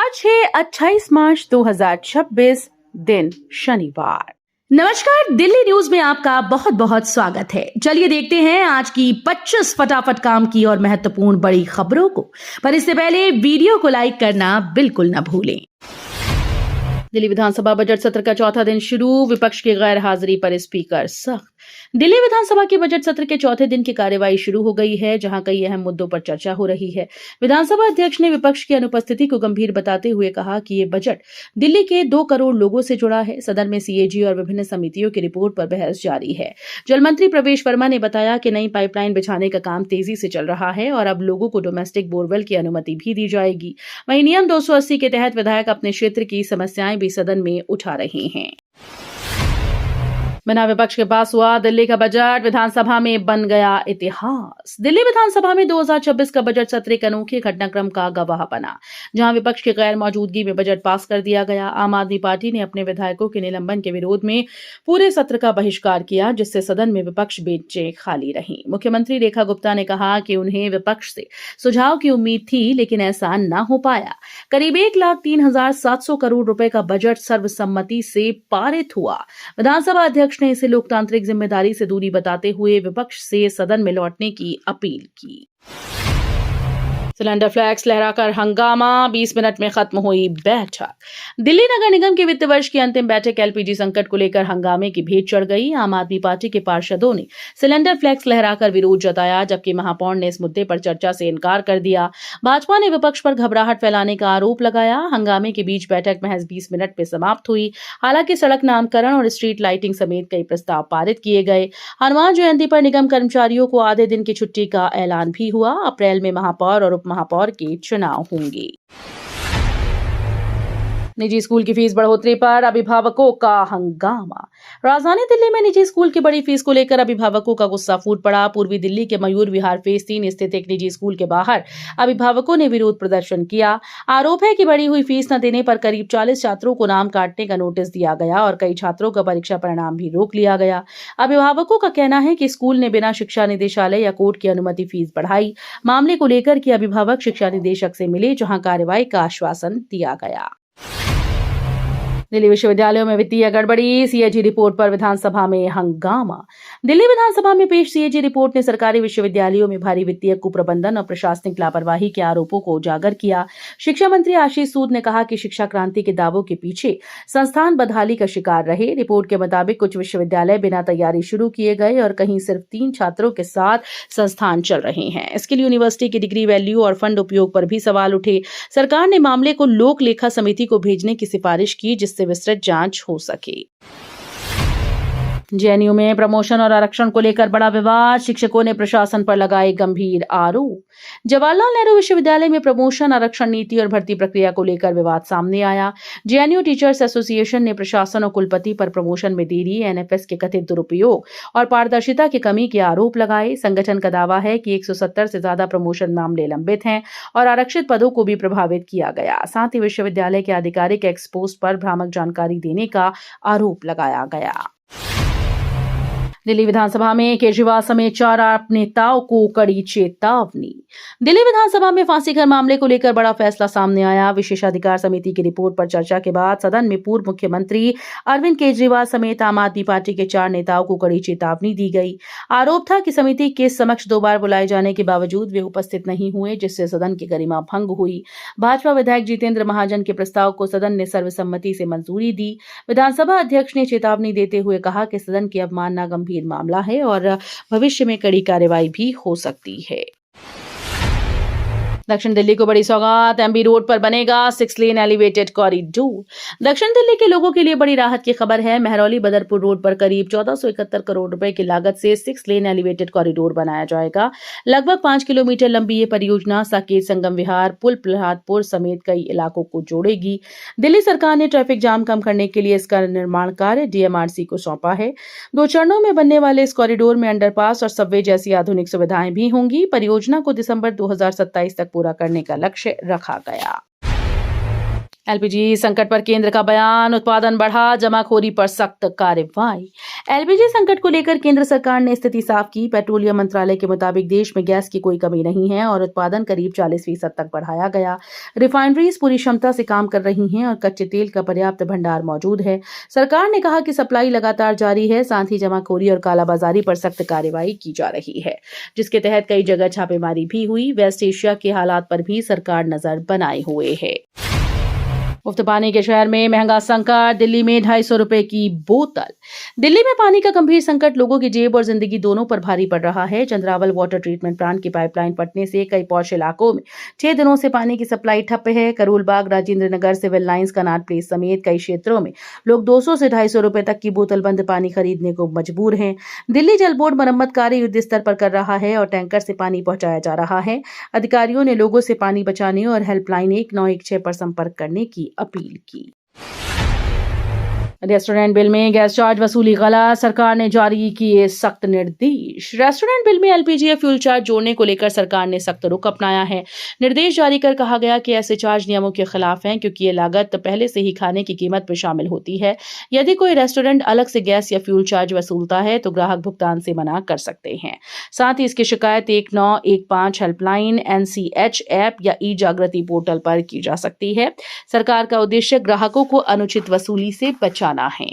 आज है 28 मार्च 2026 दिन शनिवार। नमस्कार, दिल्ली न्यूज में आपका बहुत बहुत स्वागत है। चलिए देखते हैं आज की 25 फटाफट काम की और महत्वपूर्ण बड़ी खबरों को। पर इससे पहले वीडियो को लाइक करना बिल्कुल न भूलें। दिल्ली विधानसभा बजट सत्र का चौथा दिन शुरू, विपक्ष की गैर हाजिरी पर स्पीकर सख्त। दिल्ली विधानसभा के बजट सत्र के चौथे दिन की कार्यवाही शुरू हो गई है, जहां कई अहम मुद्दों पर चर्चा हो रही है। विधानसभा अध्यक्ष ने विपक्ष की अनुपस्थिति को गंभीर बताते हुए कहा कि ये बजट दिल्ली के 2 करोड़ लोगों से जुड़ा है। सदन में सीएजी और विभिन्न समितियों की रिपोर्ट पर बहस जारी है। जल मंत्री प्रवेश वर्मा ने बताया कि नई पाइपलाइन बिछाने का काम तेजी से चल रहा है और अब लोगों को डोमेस्टिक बोरवेल की अनुमति भी दी जाएगी। वहीं नियम 280 के तहत विधायक अपने क्षेत्र की समस्याएं भी सदन में उठा रहे हैं। बिना विपक्ष के पास हुआ दिल्ली का बजट, विधानसभा में बन गया इतिहास। दिल्ली विधानसभा में 2026 का बजट सत्र एक अनोखे घटनाक्रम का गवाह बना, जहां विपक्ष की गैर मौजूदगी में बजट पास कर दिया गया। आम आदमी पार्टी ने अपने विधायकों के निलंबन के विरोध में पूरे सत्र का बहिष्कार किया, जिससे सदन में विपक्ष बेंचें खाली रहीं। मुख्यमंत्री रेखा गुप्ता ने कहा कि उन्हें विपक्ष से सुझाव की उम्मीद थी, लेकिन ऐसा न हो पाया। करीब 1,03,700 करोड़ रुपए का बजट सर्वसम्मति से पारित हुआ। विधानसभा अध्यक्ष ने इसे लोकतांत्रिक जिम्मेदारी से दूरी बताते हुए विपक्ष से सदन में लौटने की अपील की। सिलेंडर फ्लैग्स लहराकर हंगामा, 20 मिनट में खत्म हुई बैठक। दिल्ली नगर निगम के वित्त वर्ष की अंतिम बैठक एलपीजी संकट को लेकर हंगामे की भेंट चढ़ गई। आम आदमी पार्टी के पार्षदों ने सिलेंडर फ्लैग्स लहराकर विरोध जताया, जबकि महापौर ने इस मुद्दे पर चर्चा से इनकार कर दिया। भाजपा ने विपक्ष पर घबराहट फैलाने का आरोप लगाया। हंगामे के बीच बैठक महज 20 मिनट में समाप्त हुई। हालांकि सड़क नामकरण और स्ट्रीट लाइटिंग समेत कई प्रस्ताव पारित किए गए। हनुमान जयंती पर निगम कर्मचारियों को आधे दिन की छुट्टी का ऐलान भी हुआ। अप्रैल में महापौर और महापौर के चुनाव होंगे। निजी स्कूल की फीस बढ़ोतरी पर अभिभावकों का हंगामा। राजधानी दिल्ली में निजी स्कूल की बड़ी फीस को लेकर अभिभावकों का गुस्सा फूट पड़ा। पूर्वी दिल्ली के मयूर विहार फेज 3 स्थित एक निजी स्कूल के बाहर अभिभावकों ने विरोध प्रदर्शन किया। आरोप है कि बढ़ी हुई फीस न देने पर करीब 40 छात्रों को नाम काटने का नोटिस दिया गया और कई छात्रों का परीक्षा परिणाम भी रोक लिया गया। अभिभावकों का कहना है कि स्कूल ने बिना शिक्षा निदेशालय या कोर्ट की अनुमति फीस बढ़ाई। मामले को लेकर कि अभिभावक शिक्षा निदेशक से मिले, जहां कार्रवाई का आश्वासन दिया गया। दिल्ली विश्वविद्यालयों में वित्तीय गड़बड़ी, सीएजी रिपोर्ट पर विधानसभा में हंगामा। दिल्ली विधानसभा में पेश सीएजी रिपोर्ट ने सरकारी विश्वविद्यालयों में भारी वित्तीय कुप्रबंधन और प्रशासनिक लापरवाही के आरोपों को उजागर किया। शिक्षा मंत्री आशीष सूद ने कहा कि शिक्षा क्रांति के दावों के पीछे संस्थान बदहाली का शिकार रहे। रिपोर्ट के मुताबिक कुछ विश्वविद्यालय बिना तैयारी शुरू किए गए और कहीं सिर्फ 3 छात्रों के साथ संस्थान चल रहे हैं। इसके लिए यूनिवर्सिटी की डिग्री वैल्यू और फंड उपयोग पर भी सवाल उठे। सरकार ने मामले को लोक लेखा समिति को भेजने की सिफारिश की, जिससे विस्तृत जांच हो सके। जेएनयू में प्रमोशन और आरक्षण को लेकर बड़ा विवाद, शिक्षकों ने प्रशासन पर लगाए गंभीर आरोप। जवाहरलाल नेहरू विश्वविद्यालय में प्रमोशन, आरक्षण नीति और भर्ती प्रक्रिया को लेकर विवाद सामने आया। जेएनयू टीचर्स एसोसिएशन ने प्रशासन और कुलपति पर प्रमोशन में देरी, एनएफएस के कथित दुरुपयोग और पारदर्शिता की कमी के आरोप लगाए। संगठन का दावा है कि 170 से ज्यादा प्रमोशन मामले लंबित हैं और आरक्षित पदों को भी प्रभावित किया गया। साथ ही विश्वविद्यालय के आधिकारिक एक्सपोस्ट पर भ्रामक जानकारी देने का आरोप लगाया गया। दिल्ली विधानसभा में केजरीवाल समेत 4 आप नेताओं को कड़ी चेतावनी। दिल्ली विधानसभा में फांसी घर मामले को लेकर बड़ा फैसला सामने आया। विशेषाधिकार समिति की रिपोर्ट पर चर्चा के बाद सदन में पूर्व मुख्यमंत्री अरविंद केजरीवाल समेत आम आदमी पार्टी के 4 नेताओं को कड़ी चेतावनी दी गई। आरोप था कि समिति के समक्ष 2 बार बुलाए जाने के बावजूद वे उपस्थित नहीं हुए, जिससे सदन की गरिमा भंग हुई। भाजपा विधायक जितेंद्र महाजन के प्रस्ताव को सदन ने सर्वसम्मति से मंजूरी दी। विधानसभा अध्यक्ष ने चेतावनी देते हुए कहा कि सदन की अवमानना गंभीर मामला है और भविष्य में कड़ी कार्रवाई भी हो सकती है। दक्षिण दिल्ली को बड़ी सौगात, एमबी रोड पर बनेगा 6 लेन एलिवेटेड कॉरिडोर। दक्षिण दिल्ली के लोगों के लिए बड़ी राहत की खबर है। महरौली बदरपुर रोड पर करीब 1471 करोड़ रुपए की लागत से 6 लेन एलिवेटेड कॉरिडोर बनाया जाएगा। लगभग 5 किलोमीटर लंबी ये परियोजना साकेत संगम विहार, पुल प्रहलादपुर समेत कई इलाकों को जोड़ेगी। दिल्ली सरकार ने ट्रैफिक जाम कम करने के लिए इसका निर्माण कार्य डीएमआरसी को सौंपा है। 2 चरणों में बनने वाले इस कॉरिडोर में अंडरपास और सबवे जैसी आधुनिक सुविधाएं भी होंगी। परियोजना को दिसंबर 2027 तक पूरा करने का लक्ष्य रखा गया। एलपीजी संकट पर केंद्र का बयान, उत्पादन बढ़ा, जमाखोरी पर सख्त कार्रवाई। एलपीजी संकट को लेकर केंद्र सरकार ने स्थिति साफ की। पेट्रोलियम मंत्रालय के मुताबिक देश में गैस की कोई कमी नहीं है और उत्पादन करीब 40% तक बढ़ाया गया। रिफाइनरीज पूरी क्षमता से काम कर रही हैं और कच्चे तेल का पर्याप्त भंडार मौजूद है। सरकार ने कहा कि सप्लाई लगातार जारी है, साथ ही जमाखोरी और कालाबाजारी पर सख्त कार्रवाई की जा रही है, जिसके तहत कई जगह छापेमारी भी हुई। वेस्ट एशिया के हालात पर भी सरकार नजर बनाए हुए है। मुफ्त पानी के शहर में महंगा संकट, दिल्ली में 250 रुपए की बोतल। दिल्ली में पानी का गंभीर संकट लोगों की जेब और जिंदगी दोनों पर भारी पड़ रहा है। चंद्रावल वाटर ट्रीटमेंट प्लांट की पाइपलाइन फटने से कई पॉश इलाकों में 6 दिनों से पानी की सप्लाई ठप है। Karol Bagh, Rajendra Nagar, civil lines, Connaught place समेत कई क्षेत्रों में लोग 200 से 250 रुपए तक की बोतल बंद पानी खरीदने को मजबूर हैं। दिल्ली जल बोर्ड मरम्मत कार्य युद्ध स्तर पर कर रहा है और टैंकर से पानी पहुंचाया जा रहा है। अधिकारियों ने लोगों से पानी बचाने और हेल्पलाइन 1916 पर संपर्क करने की अपील की। रेस्टोरेंट बिल में गैस चार्ज वसूली गलत, सरकार ने जारी किए सख्त निर्देश। रेस्टोरेंट बिल में एलपीजी या फ्यूल चार्ज जोड़ने को लेकर सरकार ने सख्त रुख अपनाया है। निर्देश जारी कर कहा गया कि ऐसे चार्ज नियमों के खिलाफ हैं, क्योंकि ये लागत पहले से ही खाने की कीमत में शामिल होती है। यदि कोई रेस्टोरेंट अलग से गैस या फ्यूल चार्ज वसूलता है तो ग्राहक भुगतान से मना कर सकते हैं। साथ ही इसकी शिकायत 1915 हेल्पलाइन, NCH ऐप या ई जागृति पोर्टल पर की जा सकती है। सरकार का उद्देश्य ग्राहकों को अनुचित वसूली से बचाना है।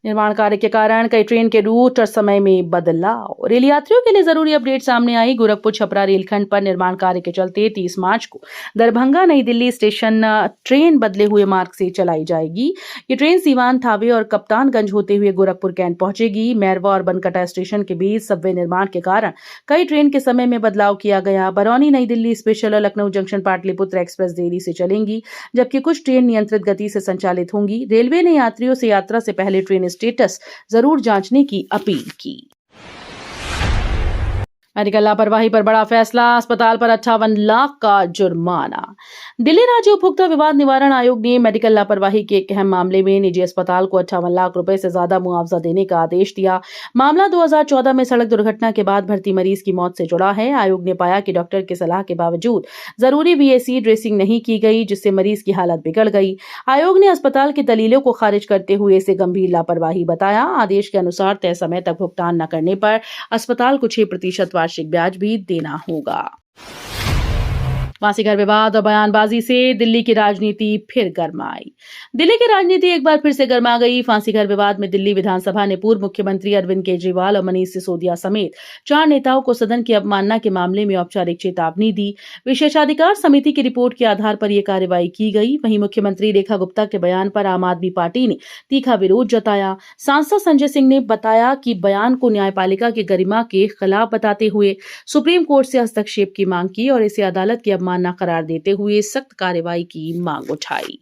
निर्माण कार्य के कारण कई ट्रेन के रूट और समय में बदलाव। रेल यात्रियों के लिए जरूरी अपडेट सामने आई। गोरखपुर छपरा रेलखंड पर निर्माण कार्य के चलते 30 मार्च को दरभंगा नई दिल्ली स्टेशन ट्रेन बदले हुए मार्ग से चलाई जाएगी। ये ट्रेन सीवान, थावे और कप्तानगंज होते हुए गोरखपुर कैंट पहुंचेगी। मैरवा और बनकटा स्टेशन के बीच सबवे निर्माण के कारण कई ट्रेन के समय में बदलाव किया गया। बरौनी नई दिल्ली स्पेशल और लखनऊ जंक्शन पाटलिपुत्र एक्सप्रेस देरी से चलेंगी, जबकि कुछ ट्रेन नियंत्रित गति से संचालित होंगी। रेलवे ने यात्रियों से यात्रा से पहले ट्रेन स्टेटस जरूर जांचने की अपील की। मेडिकल लापरवाही पर बड़ा फैसला, अस्पताल पर 58 लाख का जुर्माना। दिल्ली राज्य उपभोक्ता विवाद निवारण आयोग ने मेडिकल लापरवाही के एक अहम मामले में निजी अस्पताल को 58 लाख रुपए से ज्यादा मुआवजा देने का आदेश दिया। मामला 2014 में सड़क दुर्घटना के बाद भर्ती मरीज की मौत से जुड़ा है। आयोग ने पाया कि डॉक्टर की सलाह के बावजूद जरूरी VAC ड्रेसिंग नहीं की गई, जिससे मरीज की हालत बिगड़ गई। आयोग ने अस्पताल की दलीलों को खारिज करते हुए इसे गंभीर लापरवाही बताया। आदेश के अनुसार तय समय तक भुगतान न करने पर अस्पताल को 6% वार्षिक ब्याज भी देना होगा। फांसी घर विवाद और बयानबाजी से दिल्ली की राजनीति फिर गरमाई। दिल्ली की राजनीति एक बार फिर से गर्मा गई। फांसी घर विवाद में दिल्ली विधानसभा ने पूर्व मुख्यमंत्री अरविंद केजरीवाल और मनीष सिसोदिया समेत 4 नेताओं को सदन की अवमानना के मामले में औपचारिक चेतावनी दी। विशेषाधिकार समिति की रिपोर्ट के आधार पर यह कार्रवाई की गई। वहीं मुख्यमंत्री रेखा गुप्ता के बयान पर आम आदमी पार्टी ने तीखा विरोध जताया। सांसद संजय सिंह ने बताया कि बयान को न्यायपालिका की गरिमा के खिलाफ बताते हुए सुप्रीम कोर्ट से हस्तक्षेप की मांग की और इसे अदालत की मानना करार देते हुए सख्त कार्रवाई की मांग उठाई।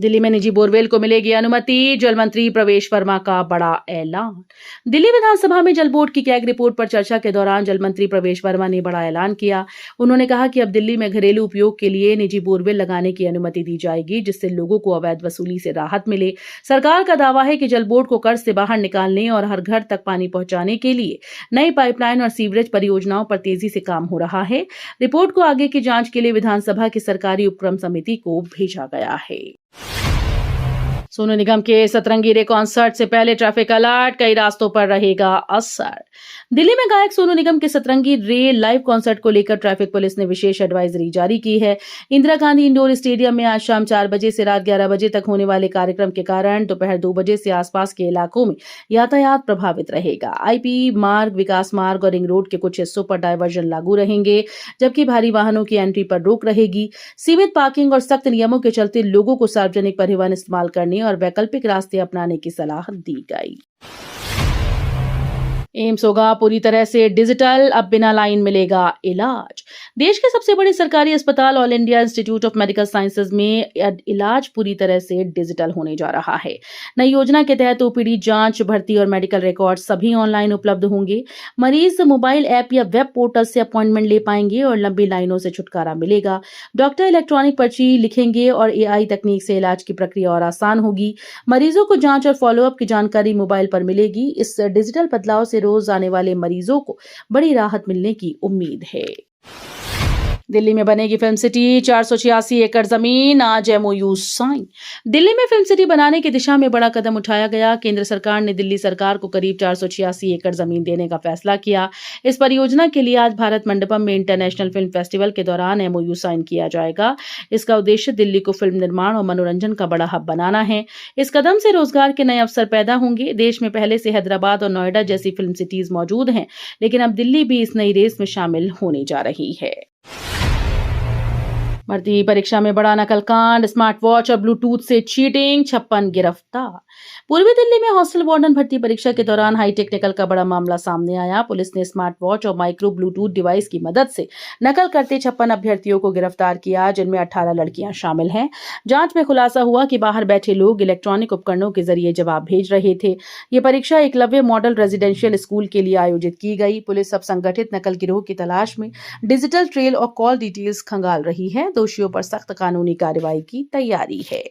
दिल्ली में निजी बोरवेल को मिलेगी अनुमति, जल मंत्री प्रवेश वर्मा का बड़ा ऐलान। दिल्ली विधानसभा में जल बोर्ड की कैग रिपोर्ट पर चर्चा के दौरान जल मंत्री प्रवेश वर्मा ने बड़ा ऐलान किया। उन्होंने कहा कि अब दिल्ली में घरेलू उपयोग के लिए निजी बोरवेल लगाने की अनुमति दी जाएगी, जिससे लोगों को अवैध वसूली से राहत मिले। सरकार का दावा है कि जल बोर्ड को कर्ज से बाहर निकालने और हर घर तक पानी पहुंचाने के लिए नई पाइपलाइन और सीवरेज परियोजनाओं पर तेजी से काम हो रहा है। रिपोर्ट को आगे की जांच के लिए विधानसभा की सरकारी उपक्रम समिति को भेजा गया है। सोनू निगम के सतरंगी रे कॉन्सर्ट से पहले ट्रैफिक अलर्ट, कई रास्तों पर रहेगा असर। दिल्ली में गायक सोनू निगम के सतरंगी रे लाइव कॉन्सर्ट को लेकर ट्रैफिक पुलिस ने विशेष एडवाइजरी जारी की है। इंदिरा गांधी इंडोर स्टेडियम में आज शाम 4 बजे से रात 11 बजे तक होने वाले कार्यक्रम के कारण दोपहर 2 बजे से आसपास के इलाकों में यातायात प्रभावित रहेगा। IP मार्ग, विकास मार्ग और रिंग रोड के कुछ हिस्सों पर डायवर्जन लागू रहेंगे, जबकि भारी वाहनों की एंट्री पर रोक रहेगी। सीमित पार्किंग और सख्त नियमों के चलते लोगों को सार्वजनिक परिवहन इस्तेमाल करने और वैकल्पिक रास्ते अपनाने की सलाह दी गई। एम्स होगा पूरी तरह से डिजिटल, अब बिना लाइन मिलेगा इलाज। देश के सबसे बड़े सरकारी अस्पताल all India institute of medical sciences में इलाज पूरी तरह से डिजिटल होने जा रहा है। नई योजना के तहत OPD जांच, भर्ती और मेडिकल रिकॉर्ड सभी ऑनलाइन उपलब्ध होंगे। मरीज मोबाइल ऐप या वेब पोर्टल से अपॉइंटमेंट ले पाएंगे और लंबी लाइनों से छुटकारा मिलेगा। डॉक्टर इलेक्ट्रॉनिक पर्ची लिखेंगे और AI तकनीक से इलाज की प्रक्रिया और आसान होगी। मरीजों को जांच और फॉलोअप की जानकारी मोबाइल पर मिलेगी। इस डिजिटल बदलाव से रोज आने वाले मरीजों को बड़ी राहत मिलने की उम्मीद है। दिल्ली में बनेगी फिल्म सिटी, 486 एकड़ जमीन, आज एमओयू साइन। दिल्ली में फिल्म सिटी बनाने की दिशा में बड़ा कदम उठाया गया। केंद्र सरकार ने दिल्ली सरकार को करीब 486 एकड़ जमीन देने का फैसला किया। इस परियोजना के लिए आज भारत मंडपम में इंटरनेशनल फिल्म फेस्टिवल के दौरान एमओयू साइन किया जाएगा। इसका उद्देश्य दिल्ली को फिल्म निर्माण और मनोरंजन का बड़ा हब बनाना है। इस कदम से रोजगार के नए अवसर पैदा होंगे। देश में पहले से हैदराबाद और नोएडा जैसी फिल्म सिटीज मौजूद हैं, लेकिन अब दिल्ली भी इस नई रेस में शामिल होने जा रही है। भर्ती परीक्षा में बड़ा नकल कांड, स्मार्ट वॉच और ब्लूटूथ से चीटिंग, 56 गिरफ्तार। पूर्वी दिल्ली में हॉस्टल वार्डन भर्ती परीक्षा के दौरान हाईटेक नकल का बड़ा मामला सामने आया। पुलिस ने स्मार्ट वॉच और माइक्रो ब्लूटूथ डिवाइस की मदद से नकल करते 56 अभ्यर्थियों को गिरफ्तार किया, जिनमें 18 लड़कियां शामिल हैं। जांच में खुलासा हुआ कि बाहर बैठे लोग इलेक्ट्रॉनिक उपकरणों के जरिए जवाब भेज रहे थे। ये परीक्षा एकलव्य मॉडल रेजिडेंशियल स्कूल के लिए आयोजित की गई। पुलिस अब संगठित नकल गिरोह की तलाश में डिजिटल ट्रेल और कॉल डिटेल्स खंगाल रही है। दोषियों पर सख्त कानूनी कार्रवाई की तैयारी है।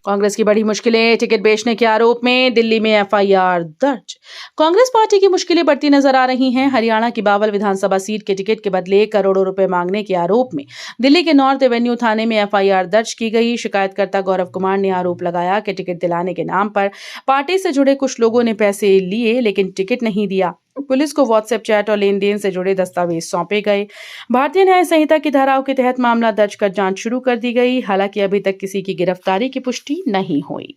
कांग्रेस की बड़ी मुश्किलें, टिकट बेचने के आरोप में दिल्ली में एफआईआर दर्ज। कांग्रेस पार्टी की मुश्किलें बढ़ती नजर आ रही हैं। हरियाणा की बावल विधानसभा सीट के टिकट के बदले करोड़ों रुपए मांगने के आरोप में दिल्ली के नॉर्थ एवेन्यू थाने में एफआईआर दर्ज की गई। शिकायतकर्ता गौरव कुमार ने आरोप लगाया कि टिकट दिलाने के नाम पर पार्टी से जुड़े कुछ लोगों ने पैसे लिए, लेकिन टिकट नहीं दिया। पुलिस को व्हाट्सएप चैट और लेन देन से जुड़े दस्तावेज सौंपे गए। भारतीय न्याय संहिता की धाराओं के तहत मामला दर्ज कर जांच शुरू कर दी गई। हालांकि अभी तक किसी की गिरफ्तारी की पुष्टि नहीं हुई।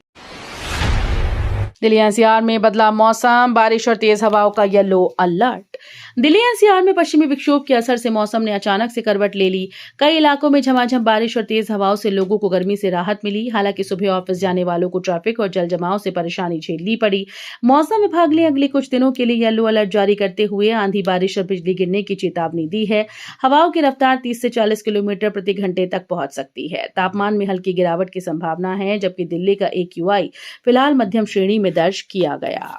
दिल्ली एनसीआर में बदला मौसम, बारिश और तेज हवाओं का येलो अलर्ट। दिल्ली एनसीआर में पश्चिमी विक्षोभ के असर से मौसम ने अचानक से करवट ले ली। कई इलाकों में झमाझम बारिश और तेज हवाओं से लोगों को गर्मी से राहत मिली। हालांकि सुबह ऑफिस जाने वालों को ट्रैफिक और जल जमाव से परेशानी झेलनी पड़ी। मौसम विभाग ने अगले कुछ दिनों के लिए येलो अलर्ट जारी करते हुए आंधी, बारिश और बिजली गिरने की चेतावनी दी है। हवाओं की रफ्तार 30 से 40 किलोमीटर प्रति घंटे तक पहुंच सकती है। तापमान में हल्की गिरावट की संभावना है, जबकि दिल्ली का AQI फिलहाल मध्यम श्रेणी में दर्ज किया गया।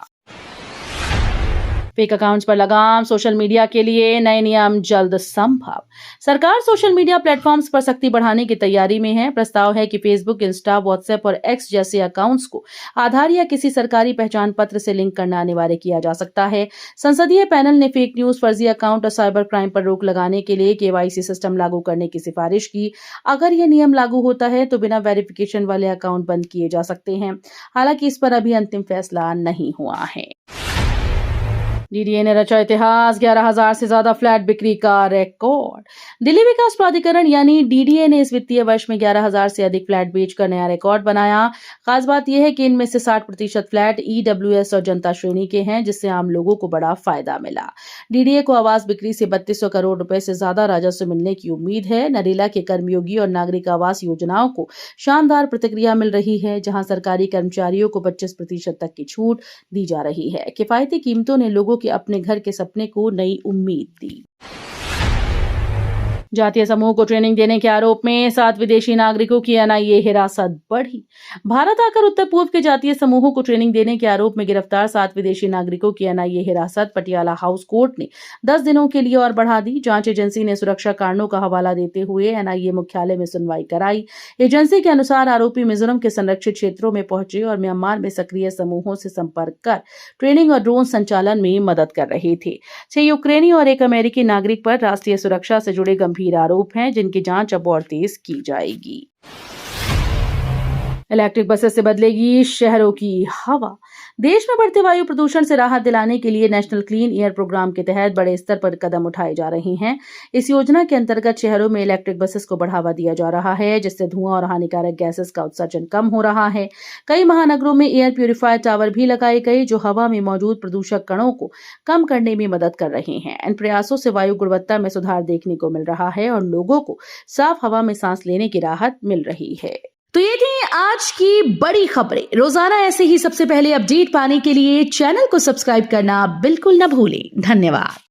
फेक अकाउंट्स पर लगाम, सोशल मीडिया के लिए नए नियम जल्द संभव। सरकार सोशल मीडिया प्लेटफॉर्म्स पर सख्ती बढ़ाने की तैयारी में है। प्रस्ताव है कि फेसबुक, इंस्टा, व्हाट्सएप और एक्स जैसे अकाउंट्स को आधार या किसी सरकारी पहचान पत्र से लिंक करना अनिवार्य किया जा सकता है। संसदीय पैनल ने फेक न्यूज, फर्जी अकाउंट और साइबर क्राइम पर रोक लगाने के लिए KYC सिस्टम लागू करने की सिफारिश की। अगर यह नियम लागू होता है तो बिना वेरिफिकेशन वाले अकाउंट बंद किए जा सकते हैं। हालांकि इस पर अभी अंतिम फैसला नहीं हुआ है। DDA ने रचा इतिहास, 11,000 से ज्यादा फ्लैट बिक्री का रिकॉर्ड। दिल्ली विकास प्राधिकरण यानी DDA ने इस वित्तीय वर्ष में 11,000 से अधिक फ्लैट बेचकर नया रिकॉर्ड बनाया। खास बात यह है कि इनमें से 60% फ्लैट EWS और जनता श्रेणी के हैं, जिससे आम लोगों को बड़ा फायदा मिला। DDA को आवास बिक्री से 3200 करोड़ रुपए से ज्यादा राजस्व मिलने की उम्मीद है। नरेला के कर्मयोगी और नागरिक आवास योजनाओं को शानदार प्रतिक्रिया मिल रही है, जहां सरकारी कर्मचारियों को 25% तक की छूट दी जा रही है। किफायती कीमतों ने लोगों कि अपने घर के सपने को नई उम्मीद दी। जातीय समूह को ट्रेनिंग देने के आरोप में 7 विदेशी नागरिकों की NIA हिरासत बढ़ी। भारत आकर उत्तर पूर्व के जातीय समूहों को ट्रेनिंग देने के आरोप में गिरफ्तार 7 विदेशी नागरिकों की NIA हिरासत पटियाला हाउस कोर्ट ने 10 दिनों के लिए और बढ़ा दी। जांच एजेंसी ने सुरक्षा कारणों का हवाला देते हुए NIA मुख्यालय में सुनवाई कराई। एजेंसी के अनुसार आरोपी मिजोरम के संरक्षित क्षेत्रों में पहुंचे और म्यांमार में सक्रिय समूहों से संपर्क कर ट्रेनिंग और ड्रोन संचालन में मदद कर रहे थे। 6 यूक्रेनी और 1 अमेरिकी नागरिक पर राष्ट्रीय सुरक्षा से जुड़े गंभीर आरोप हैं, जिनकी जांच अब और तेज की जाएगी। इलेक्ट्रिक बसेस से बदलेगी शहरों की हवा। देश में बढ़ते वायु प्रदूषण से राहत दिलाने के लिए नेशनल क्लीन एयर प्रोग्राम के तहत बड़े स्तर पर कदम उठाए जा रहे हैं। इस योजना के अंतर्गत शहरों में इलेक्ट्रिक बसेस को बढ़ावा दिया जा रहा है, जिससे धुआं और हानिकारक गैसेस का उत्सर्जन कम हो रहा है। कई महानगरों में एयर प्यूरिफायर टावर भी लगाए गए, जो हवा में मौजूद प्रदूषक कणों को कम करने में मदद कर रहे हैं। इन प्रयासों से वायु गुणवत्ता में सुधार देखने को मिल रहा है और लोगों को साफ हवा में सांस लेने की राहत मिल रही है। तो ये थी आज की बड़ी खबरें। रोजाना ऐसे ही सबसे पहले अपडेट पाने के लिए चैनल को सब्सक्राइब करना बिल्कुल न भूलें। धन्यवाद।